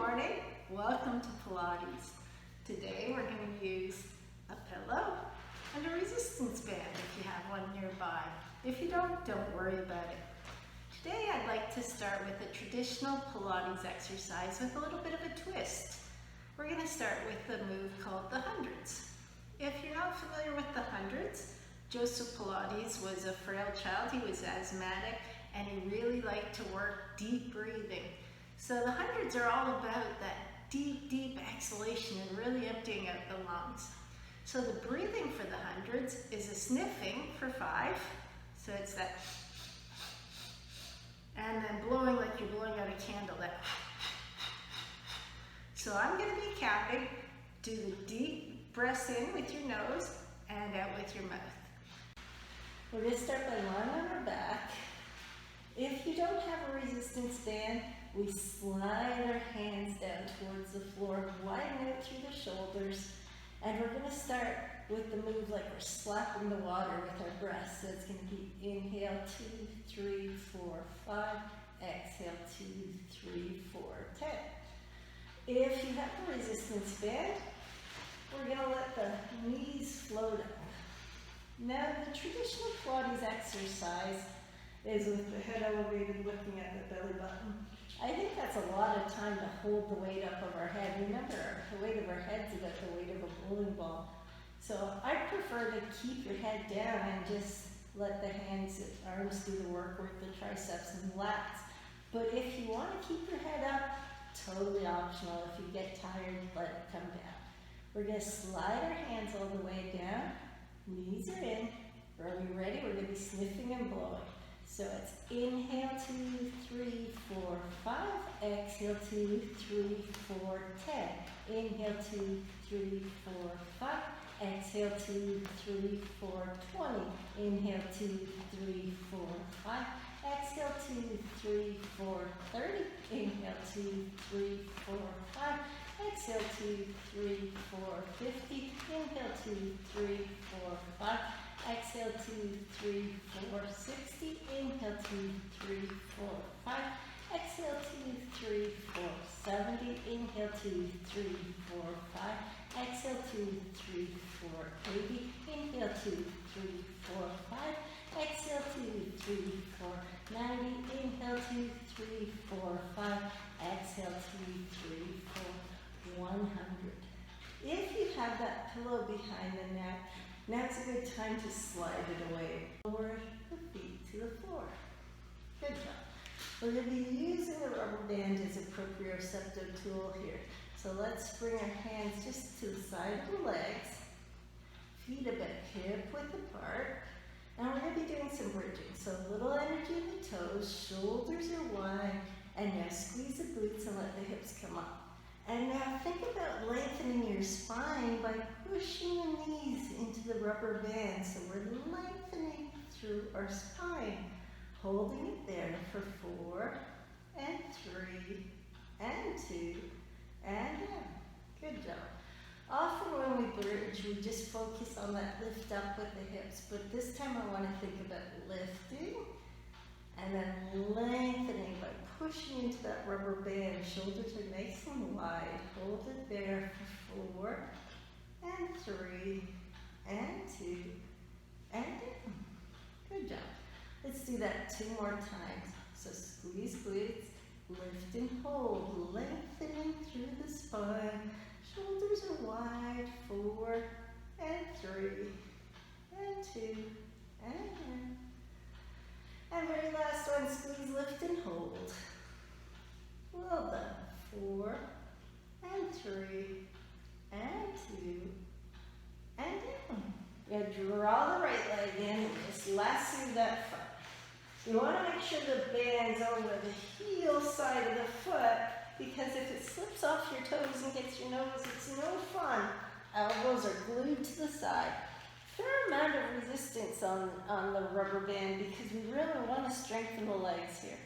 morning. Welcome to Pilates. Today we're going to use a pillow and a resistance band if you have one nearby. If you don't worry about it. Today I'd like to start with a traditional Pilates exercise with a little bit of a twist. We're going to start with a move called the hundreds. If you're not familiar with the hundreds, Joseph Pilates was a frail child. He was asthmatic and he really liked to work deep breathing. So the hundreds are all about that deep exhalation and really emptying out the lungs. So the breathing for the hundreds is a sniffing for 5. So it's that, and then blowing like you're blowing out a candle. That. So I'm going to be counting. Do the deep breaths in with your nose and out with your mouth. We're going to start by lying on our back. If you don't have a resistance band, we slide our hands down towards the floor, widen out through the shoulders, and we're going to start with the move like we're slapping the water with our breath. So it's going to be inhale 2, 3, 4, 5, exhale 2, 3, 4, 10. If you have a resistance band, we're going to let the knees float up. Now the traditional Pilates exercise is with the head elevated, looking at the belly button. I think that's a lot of time to hold the weight up of our head. Remember, the weight of our head's about the weight of a bowling ball. So I prefer to keep your head down and just let the hands and arms do the work with the triceps and lats. But if you want to keep your head up, totally optional. If you get tired, let it come down. We're going to slide our hands all the way down. Knees are in. Are we ready? We're going to be sniffing and blowing. So it's inhale 2, 3, 4, 5, exhale 2, 3, 4, 10. Inhale 2, 3, 4, 5, exhale 2, 3, 4, 20. Inhale 2, 3, 4, 5, exhale 2, 3, 4, 30. Inhale 2, 3, 4, 5, exhale 2, 3, 4, 50. Inhale 2, 3, 4, 5. Exhale 2, 3, 4, 60. Inhale 2, 3, 4, 5. Exhale 2, 3, 4, 70. Inhale 2, 3, 4, 5. Exhale 2, 3, 4, 80. Inhale 2, 3, 4, 5. Exhale 2, 3, 4, 90. Inhale 2, 3, 4, 5. Exhale 2, 3, 4, 100. If you have that pillow behind the neck, now's a good time to slide it away. Lower the feet to the floor. Good job. We're going to be using the rubber band as a proprioceptive tool here. So let's bring our hands just to the side of the legs. Feet about hip width apart. And we're going to be doing some bridging. So a little energy in the toes, shoulders are wide, and now squeeze the glutes and let the hips come up. And now think about lengthening your spine by pushing the knees into the rubber band. So we're lengthening through our spine, holding it there for 4, and 3, and 2, and down. Good job. Often when we bridge, we just focus on that lift up with the hips, but this time I want to think about lifting and then lengthening by pushing into that rubber band. Shoulders are nice and wide. Hold it there for 4, and 3, and 2, and down. Good job. Let's do that 2 more times. So squeeze glutes, lift and hold, lengthening through the spine. Shoulders are wide. 4, and 3, and 2, and down. And very last one, squeeze, lift, and hold. Well done. 4, and 3, and 2, and down. You're going to draw the right leg in and just lasso that front. You want to make sure the band's over the heel side of the foot, because if it slips off your toes and gets your nose, it's no fun. Elbows are glued to the side. Fair amount of resistance on the rubber band because we really want to strengthen the legs here.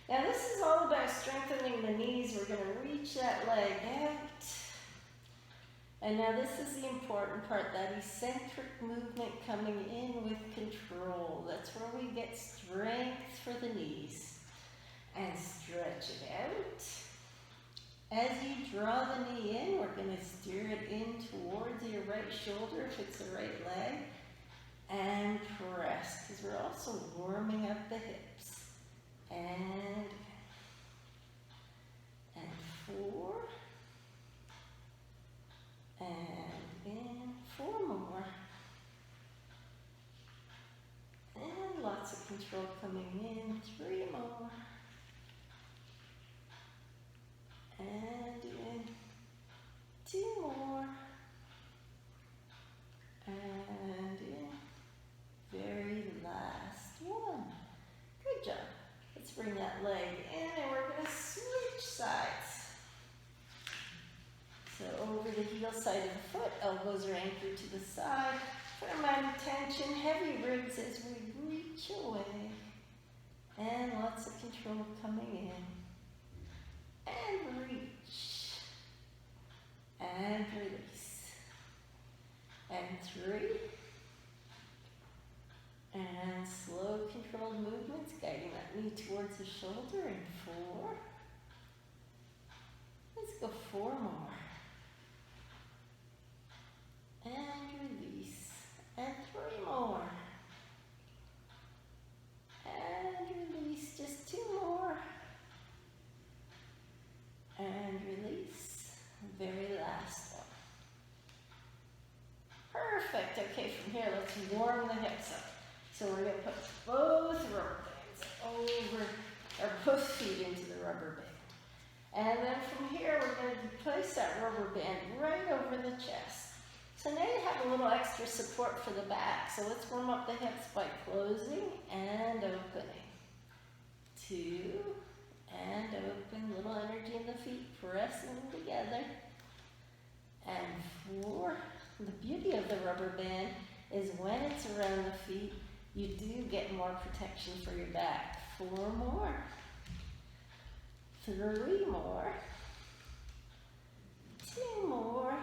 Now this is all about strengthening the knees. We're going to reach that leg out. And now this is the important part, that eccentric movement coming in with control. That's where we get strength for the knees. And stretch it out. As you draw the knee in, we're going to steer it in towards your right shoulder if it's the right leg. And press, because we're also warming up the hips. And 4. And in 4 more. And lots of control coming in. 3 more. And in 2 more. And in very last one. Good job. Let's bring that leg in and we're going to switch sides. So over the heel side of the foot, elbows are anchored to the side. For a moment of tension, heavy ribs as we reach away. And lots of control coming in. And reach. And release. And 3. And slow, controlled movements, guiding that knee towards the shoulder. And 4. Let's go 4 more. And release. And 3 more. And release. Just 2 more. And release. Very last one. Perfect. Okay, from here, let's warm the hips up. So we're going to put both rubber bands over, or both feet into the rubber band. And then from here, we're going to place that rubber band right over the chest. So now you have a little extra support for the back. So let's warm up the hips by closing and opening. 2, and open. Little energy in the feet, pressing them together. And 4. The beauty of the rubber band is when it's around the feet, you do get more protection for your back. 4 more. 3 more. 2 more.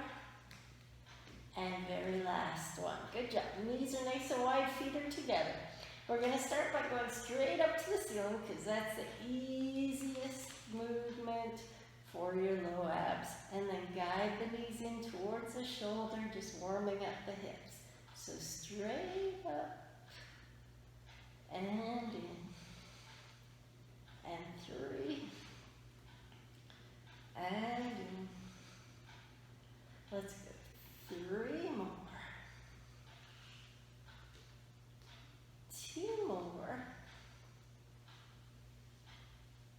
And very last one. Good job. Knees are nice and wide, feet are together. We're going to start by going straight up to the ceiling because that's the easiest movement for your low abs. And then guide the knees in towards the shoulder, just warming up the hips. So straight up and in. And 3. And in. Let's go. 3 more. 2 more.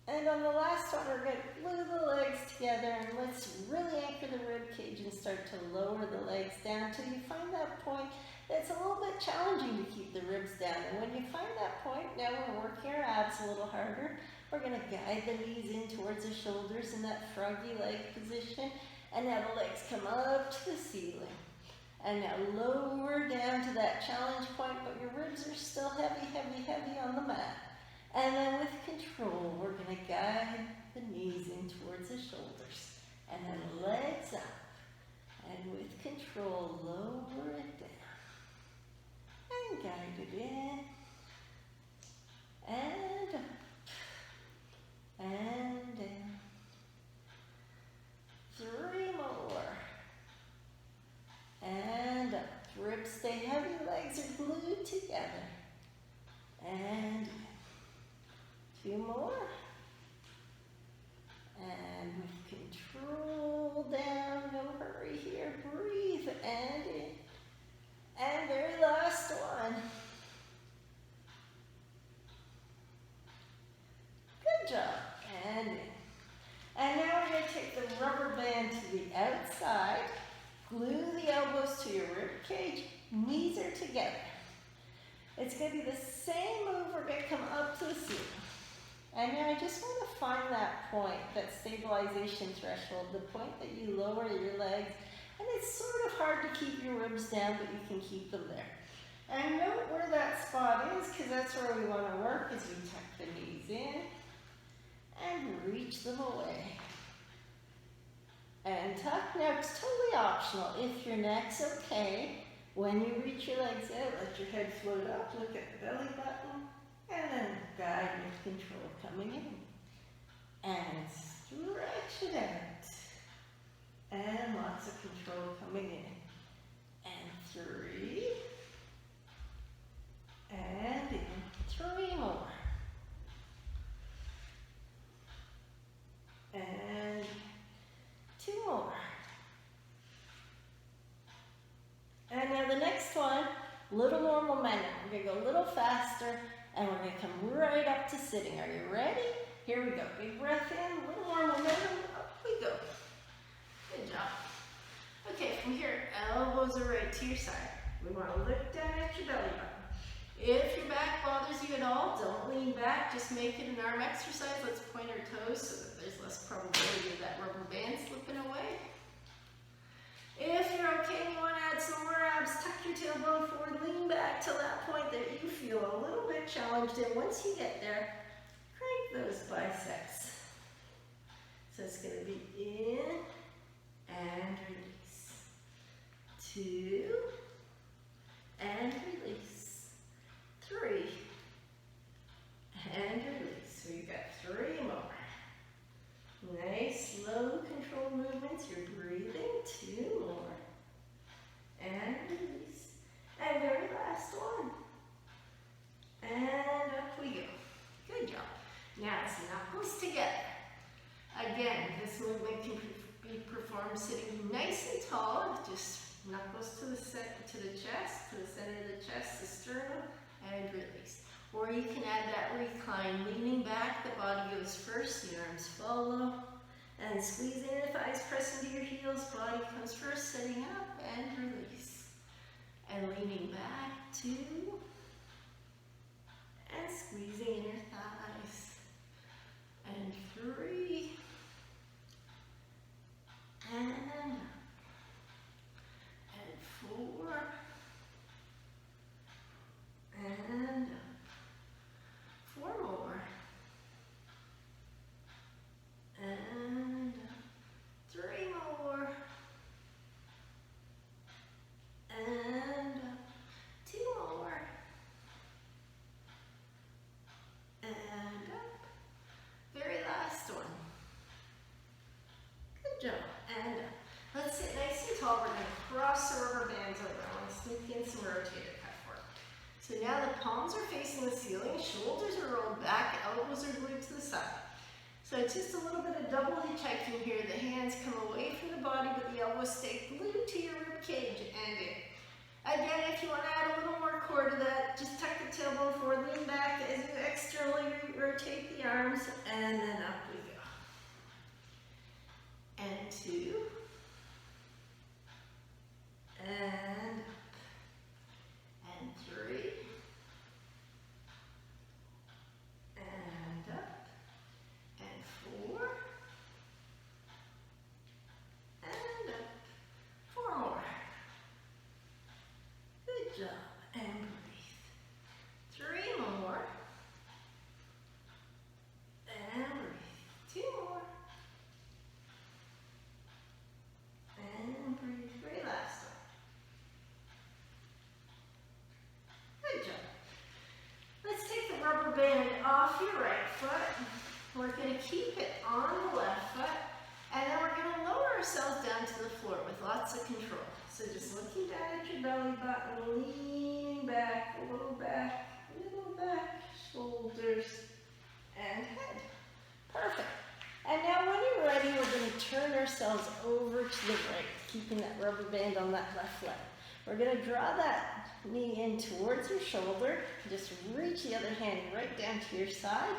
And on the last one, we're going to glue the legs together and let's really anchor the rib cage and start to lower the legs down till you find that point that's a little bit challenging to keep the ribs down. And when you find that point, now we're working our abs a little harder. We're going to guide the knees in towards the shoulders in that froggy leg position. And now the legs come up to the ceiling. And now lower down to that challenge point, but your ribs are still heavy, heavy, heavy on the mat. And then with control, we're going to guide the knees in towards the shoulders. And then legs up. And with control, lower it down. And guide it in. And up. And down. 3 more. And up. Ribs stay heavy, legs are glued together. And 2 more. And with control down, no hurry here. Breathe and in. And very last one. Good job. And in. And now we're going to take the rubber band to the outside. Glue the elbows to your rib cage. Knees are together. It's going to be the same move. We're going to come up to the ceiling. And now I just want to find that point, that stabilization threshold, the point that you lower your legs. And it's sort of hard to keep your ribs down, but you can keep them there. And note where that spot is, because that's where we want to work as we tuck the knees in and reach them away. And tuck. Now it's totally optional. If your neck's okay, when you reach your legs out, let your head float up, look at the belly button, and then guide with control coming in. And stretch it out. lots of control coming in. And 3. And in. 3 more. And 2 more. And now the next one, a little more momentum. We're going to go a little faster, and we're going to come right up to sitting. Are you ready? Here we go. Big breath in, a little more momentum. Up we go. Good job. Okay, from here, elbows are right to your side. We want to look down at your belly button. If your back bothers you at all, don't lean back. Just make it an arm exercise. Let's point our toes so that there's less probability of that rubber band slipping away. If you're okay and you want to add some more abs, tuck your tailbone forward, lean back till that point that you feel a little bit challenged. And once you get there, crank those biceps. So it's going to be in and release. 2 and release. 3 and release. So you've got 3 more. Nice, slow, controlled movements. You're breathing. 2 more. And release. And very last one. And up we go. Good job. Now it's knuckles together. Again, this movement can be performed sitting nice and tall. Just knuckles to the chest, to the center of the chest, the sternum, and release. Or you can add that recline, leaning back, the body goes first, the arms follow, and squeezing your thighs, press into your heels, body comes first, sitting up, and release. And leaning back, 2, and squeezing in your thighs, and 3, and 4, and 4 more, and 3 more, and 2 more, and up. Very last one. Good job. And up. Let's sit nice and tall. We're going to cross the rubber bands over. I want to sneak in some rotator cuff work. So now the palms are facing the ceiling, shoulders are rolled back, elbows are glued to the side. So it's just a little bit of double hitchhiking here. The hands come away from the body, but the elbows stay glued to your rib cage and in. Again, if you want to add a little more core to that, just tuck the tailbone forward, lean back as you externally rotate the arms, and then up we go. And 2. And up. And 3. And up. And 4. And up. 4 more. Good job. And breathe. 3 more. And breathe. 2 more. And breathe. Very last one. Good job. Let's take the rubber band off your right foot. We're going to keep it on the left foot. And then we're going to lower ourselves down to the floor with lots of control. So just looking down at your belly button, leaning back, little back, shoulders, and head. Perfect. And now when you're ready, we're going to turn ourselves over to the right, keeping that rubber band on that left leg. We're going to draw that knee in towards your shoulder. Just reach the other hand right down to your side.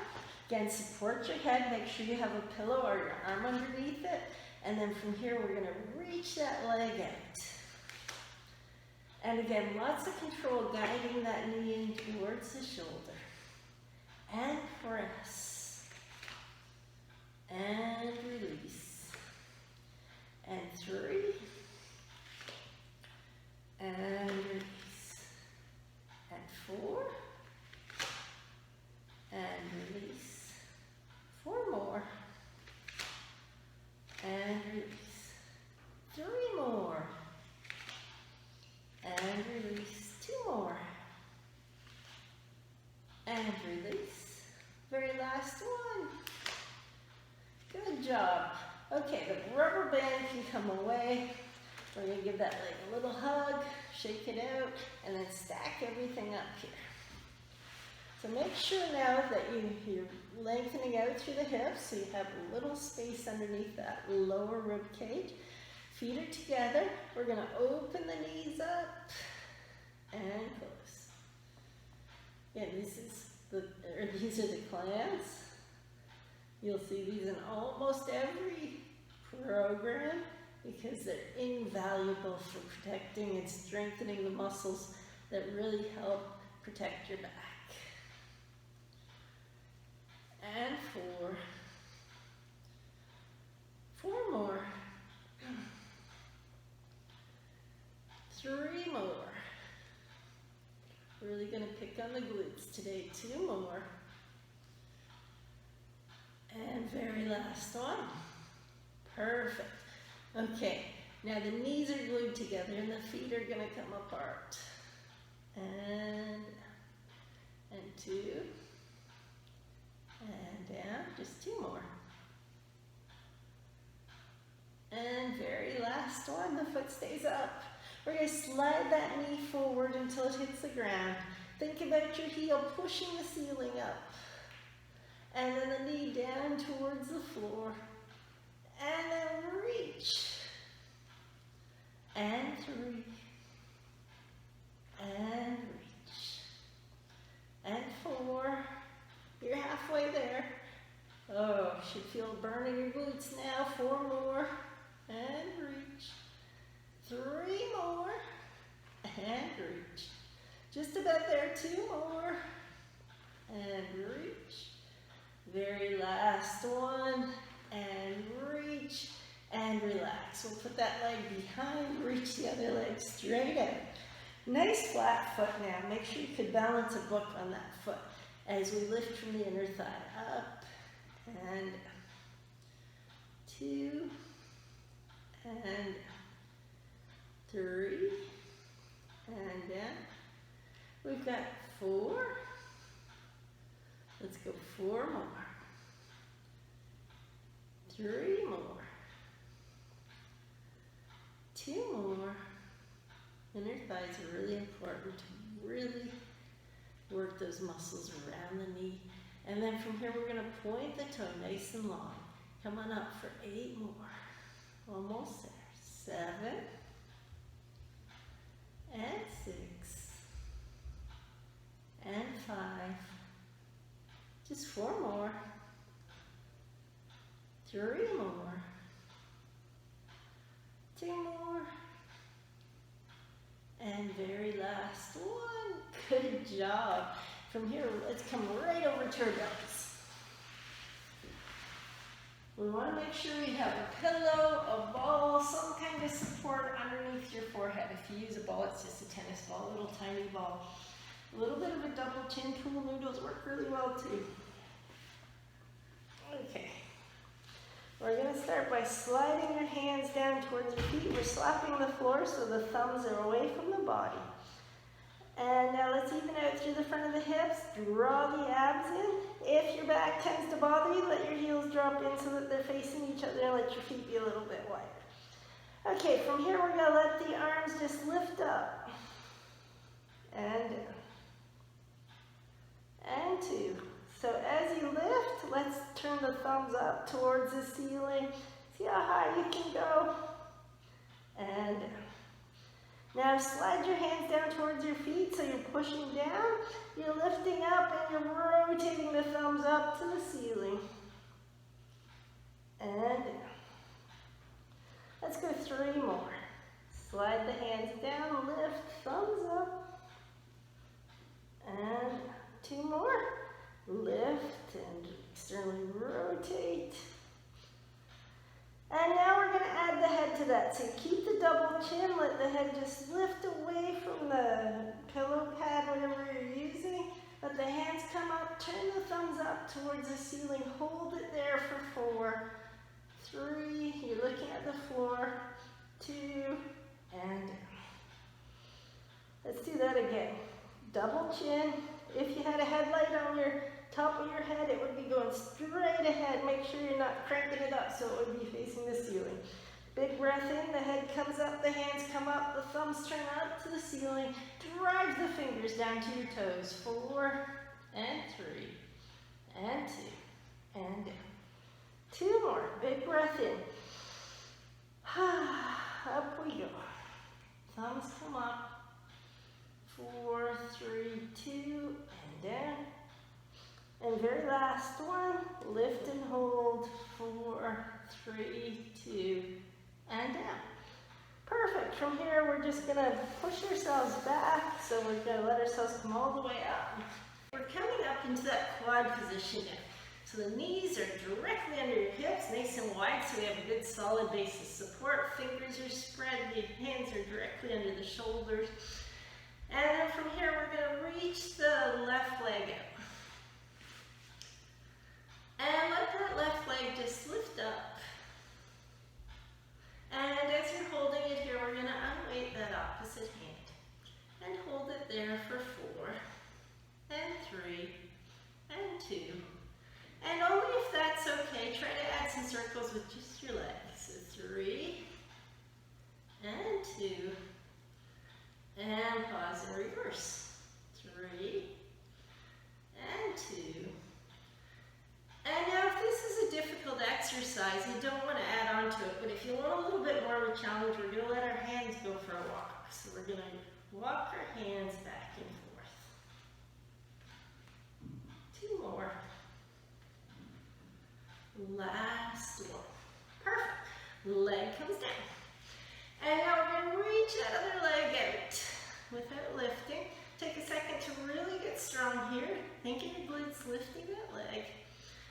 Again, support your head. Make sure you have a pillow or your arm underneath it. And then from here, we're going to reach that leg out. And again, lots of control guiding that knee in towards the shoulder. And press. And release. And 3. And release. And 4. And release. 4 more. And release. 3 more. And release. 2 more. And release. Very last one. Good job. Okay, the rubber band can come away. We're going to give that leg a little hug, shake it out, and then stack everything up here. So make sure now that you're lengthening out through the hips, so you have a little space underneath that lower rib cage. Feet are together. We're going to open the knees up and close. Again, these are the clams. You'll see these in almost every program because they're invaluable for protecting and strengthening the muscles that really help protect your back. And 4 more, 3 more. Really going to pick on the glutes today. 2 more. And very last one. Perfect. Okay, now the knees are glued together and the feet are going to come apart. And 2. And down, just 2 more. And very last one, the foot stays up. We're going to slide that knee forward until it hits the ground. Think about your heel pushing the ceiling up. And then the knee down towards the floor. And then reach. And 3. And reach. And 4. You're halfway there. Oh, should feel a burn in your glutes now. 4 more. And reach. 3 more. And reach. Just about there. 2 more. And reach. Very last one. And reach. And relax. We'll put that leg behind. Reach the other leg straight out. Nice flat foot now. Make sure you could balance a book on that foot as we lift from the inner thigh up. And 2. And 3. And down. We've got 4. Let's go 4 more. 3 more. 2 more. Inner thighs are really important to really work those muscles around the knee. And then from here we're going to point the toe nice and long. Come on up for 8 more. Almost there. 7. And 6. And 5. Just 4 more. 3 more. 2 more. And very last one. Good job. From here, let's come right over to our bellies. We want to make sure you have a pillow, a ball, some kind of support underneath your forehead. If you use a ball, it's just a tennis ball, a little tiny ball. A little bit of a double chin. Pool noodles work really well too. Okay. We're going to start by sliding your hands down towards your feet. We're slapping the floor so the thumbs are away from the body. And now let's even out through the front of the hips. Draw the abs in. If your back tends to bother you, let your heels drop in so that they're facing each other and let your feet be a little bit wider. Okay, from here we're going to let the arms just lift up. And down. And 2. So as you lift, let's turn the thumbs up towards the ceiling. See how high you can go. And down. Now slide your hands down towards your feet so you're pushing down. You're lifting up and you're rotating the thumbs up to the ceiling. And down. Let's go 3 more. Slide the hands down, lift, thumbs up. And 2 more. Lift and externally rotate. And now we're going to add the head to that. So keep the double chin, let the head just lift away from the pillow pad, whatever you're using. Let the hands come up, turn the thumbs up towards the ceiling, hold it there for 4, 3, you're looking at the floor, 2, and let's do that again. Double chin. If you had a headlight on your top of your head, it would be going straight ahead. Make sure you're not cranking it up so it would be facing the ceiling. Big breath in, the head comes up, the hands come up, the thumbs turn up to the ceiling. Drive the fingers down to your toes. 4 and 3 and 2 and down. 2 more. Big breath in. Up we go. Thumbs come up. 4, 3, 2, and down. And very last one, lift and hold. 4, 3, 2, and down. Perfect. From here, we're just going to push ourselves back. So we're going to let ourselves come all the way up. We're coming up into that quad position now. So the knees are directly under your hips, nice and wide, so we have a good solid base of support. Fingers are spread, the hands are directly under the shoulders. And then from here, we're going to reach the left leg out. And let that left leg just lift up. And as you're holding it here, we're going to unweight that opposite hand. And hold it there for 4, and 3, and 2. And only if that's okay, try to add some circles with just your legs. So 3, and 2, and pause and reverse. 3, and 2. And now if this is a difficult exercise, you don't want to add on to it, but if you want a little bit more of a challenge, we're going to let our hands go for a walk. So we're going to walk our hands back and forth. 2 more. Last one. Perfect. Leg comes down. And now we're going to reach that other leg out without lifting. Take a second to really get strong here. Think of your glutes lifting that leg.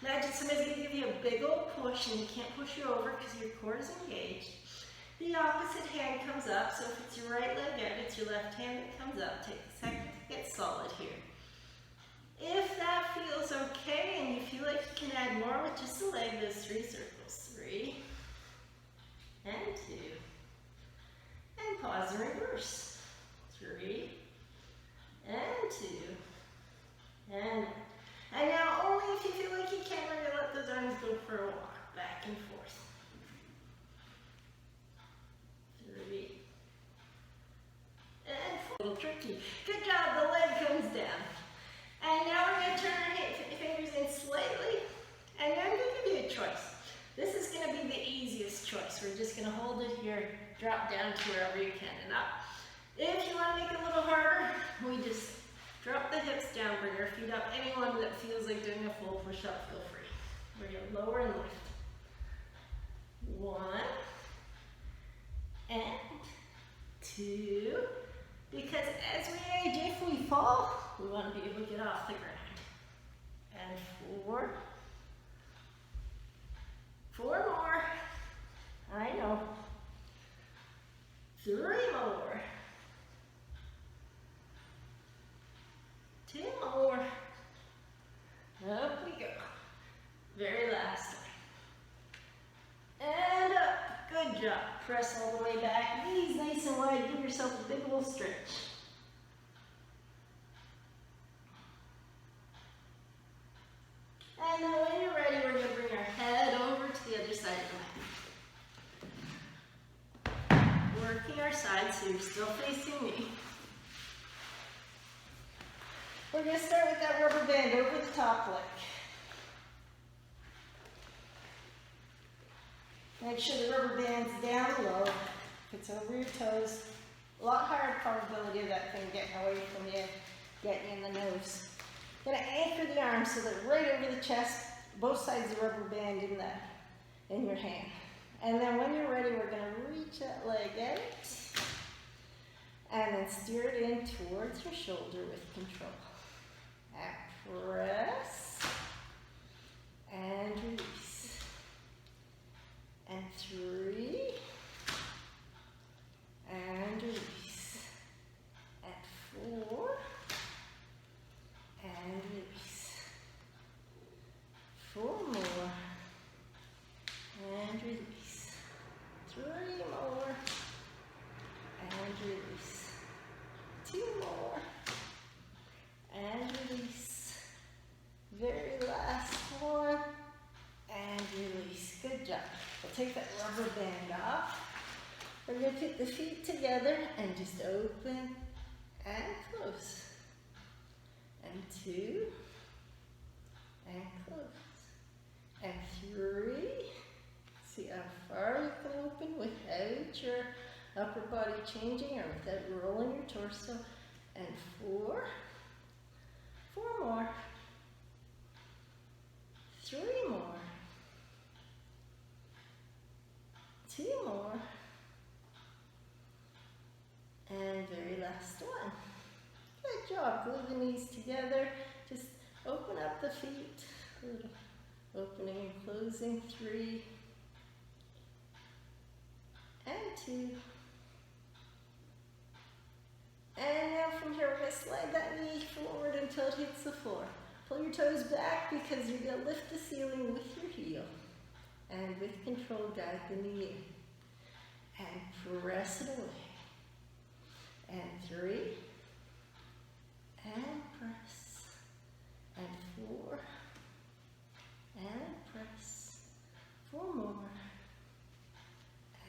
Imagine somebody's going to give you a big old push and you can't push you over because your core is engaged. The opposite hand comes up, so if it's your right leg out, it's your left hand that comes up. Take a second to get solid here. If that feels okay and you feel like you can add more with just the leg, those 3 circles. 3, and 2, and pause and reverse. 3, and 2, and now only if you feel like you can, we're going to let those arms go for a walk, back and forth. 3, and 4. A little tricky. Good job, the leg comes down. And now we're going to turn our fingers in slightly, and I'm going to give you a choice. This is going to be the easiest choice. We're just going to hold it here, drop down to wherever you can, and up. If you want to make it a little harder, we just drop the hips down, bring our feet up. Anyone that feels like doing a full push-up, feel free. We're going to lower and lift. 1, and 2. Because as we age, if we fall, we want to be able to get off the ground. And 4. 4 more. I know. 3 more. 2 more. Up we go. Very last one. And up. Good job. Press all the way back. Knees nice and wide. Give yourself a big old stretch. And then when you're ready, we're going to bring our head over to the other side of the mat. Working our sides so you're still facing me. We're going to start with that rubber band over the top leg. Make sure the rubber band's down low. If it's over your toes, a lot higher probability of that thing getting away from you, getting you in the nose. Gonna anchor the arms so they're right over the chest, both sides of the rubber band in your hand. And then when you're ready, we're gonna reach that leg out and then steer it in towards your shoulder with control. And press and release. And 3 and release. And 4 and release. 4 more and release. 3 more and release. 2 more and release. release. Good job. We'll take that rubber band off. We're going to put the feet together and just open and close. And 2, and close. And 3. See how far you can open without your upper body changing or without rolling your torso. And 4. 4 more. 3 more. 2 more. And very last one. Good job. Glue the knees together. Just open up the feet. Little opening and closing. 3. And 2. And now from here, we're going to slide that knee forward until it hits the floor. Pull your toes back because you're going to lift the ceiling with your heel. And with control, guide the knee in. And press it away. And 3. And press. And 4. And press. 4 more.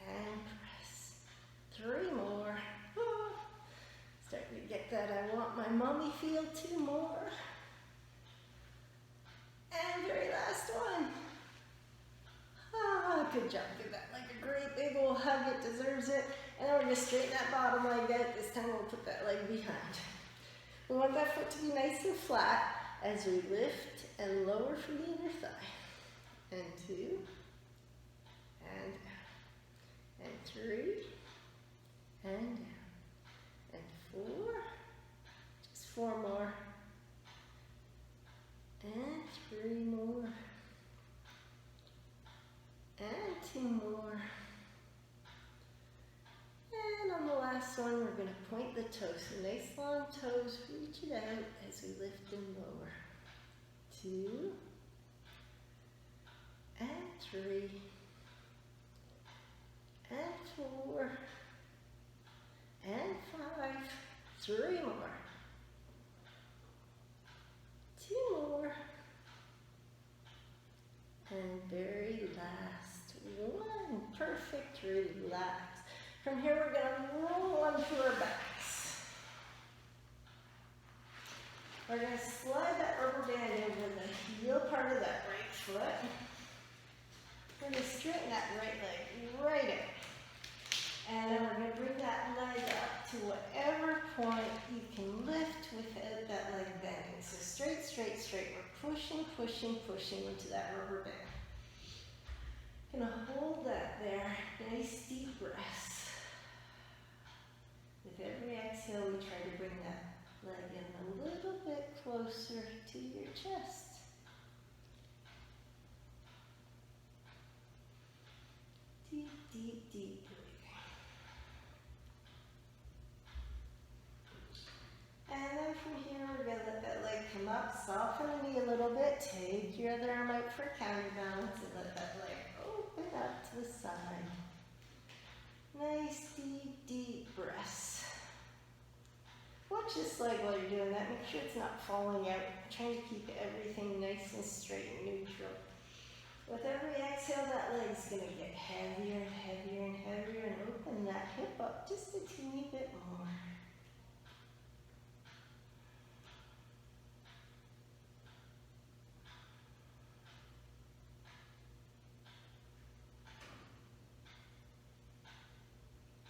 And press. 3 more. Starting to get that I want my mommy feel. 2 more. And very last one. Good job. Give that leg a great big old hug. It deserves it. And then we're going to straighten that bottom leg out. This time we'll put that leg behind. We want that foot to be nice and flat as we lift and lower from the inner thigh. And 2. And down. And 3. And down. And 4. Just 4 more. And 3 more. And 2 more. And on the last one, we're going to point the toes. So nice long toes, reach it out as we lift and lower. 2. And 3. And 4. And 5. 3 more. 2 more. And very last one. Perfect. Relax. From here, we're going to roll onto our backs. We're going to slide that rubber band over the heel part of that right foot. We're going to straighten that right leg right out. And then we're going to bring that leg up to whatever point you can lift without that leg bending. So straight, straight, straight. We're pushing, pushing, pushing into that rubber band. Gonna hold that there. Nice deep breaths. With every exhale, we try to bring that leg in a little bit closer to your chest. Deep, deep, deep breathing. And then from here, we're going to let that leg come up, soften the knee a little bit, take your other arm out for counterbalance, and let that leg open up to the side. Nice, deep, deep breaths. Watch this leg while you're doing that. Make sure it's not falling out. Trying to keep everything nice and straight and neutral. With every exhale, that leg's going to get heavier and heavier and heavier, and open that hip up just a teeny bit more.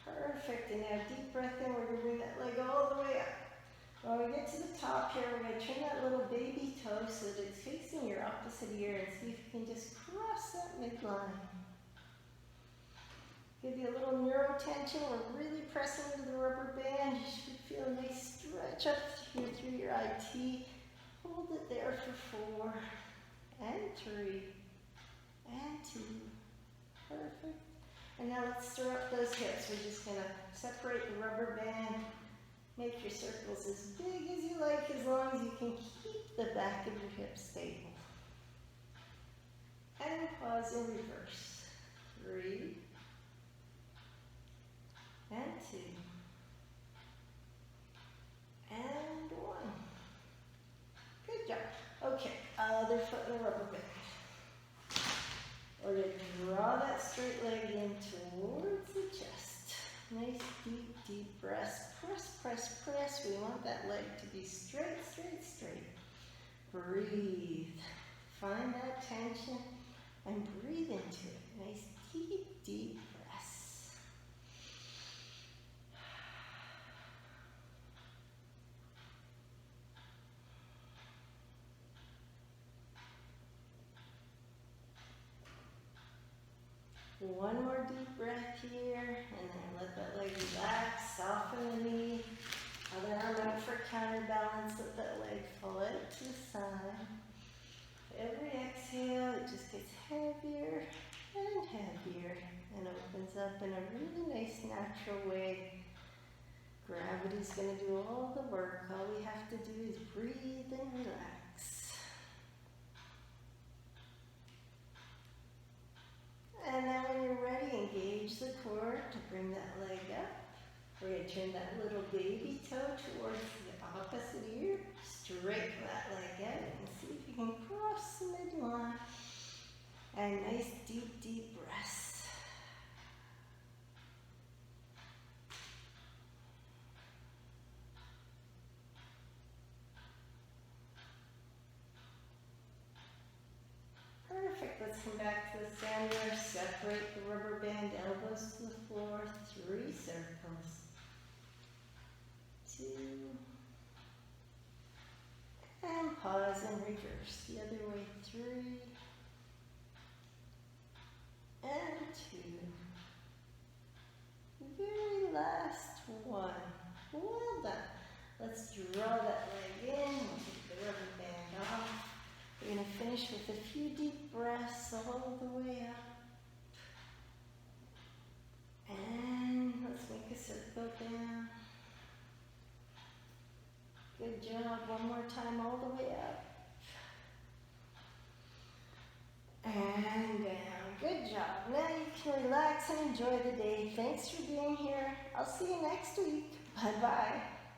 Perfect. And now deep breath in. We're going to bring that leg all the way up. When we get to the top here, we're going to turn that little baby toe so that it's facing your opposite ear, and see if you can just cross that midline. Give you a little neuro tension. We're really pressing into the rubber band. You should feel a nice stretch up here through your IT. Hold it there for 4 and 3 and 2. Perfect. And now let's stir up those hips. We're just going to separate the rubber band. Make your circles as big as you like, as long as you can keep the back of your hips stable. And pause in reverse. 3 and 2 and 1. Good job. Okay, other foot in the rubber band. Or to draw that straight leg in towards the chest. Nice deep, deep breaths. Press, press, press. We want that leg to be straight, straight, straight. Breathe. Find that tension and breathe into it. Nice deep, deep breaths. One more deep breath here, and then let that leg relax, soften the knee. Other arm out for counterbalance, let that leg fall out to the side. Every exhale, it just gets heavier and heavier and opens up in a really nice natural way. Gravity's going to do all the work. All we have to do is breathe and relax. And now when you're ready, engage the core to bring that leg up. We're going to turn that little baby toe towards the opposite ear. Straighten that leg out and see if you can cross the midline. And nice deep, deep breaths. Perfect. Let's come back to the center. Separate the rubber band elbows to the floor. 3 circles. 2. And pause and reverse. The other way. 3. And 2. Very last one. Well done. Let's draw that leg in. We'll take the rubber band off. We're going to finish with a few deep breaths all the way up. And let's make a circle down. Good job. One more time all the way up. And down. Good job. Now you can relax and enjoy the day. Thanks for being here. I'll see you next week. Bye-bye.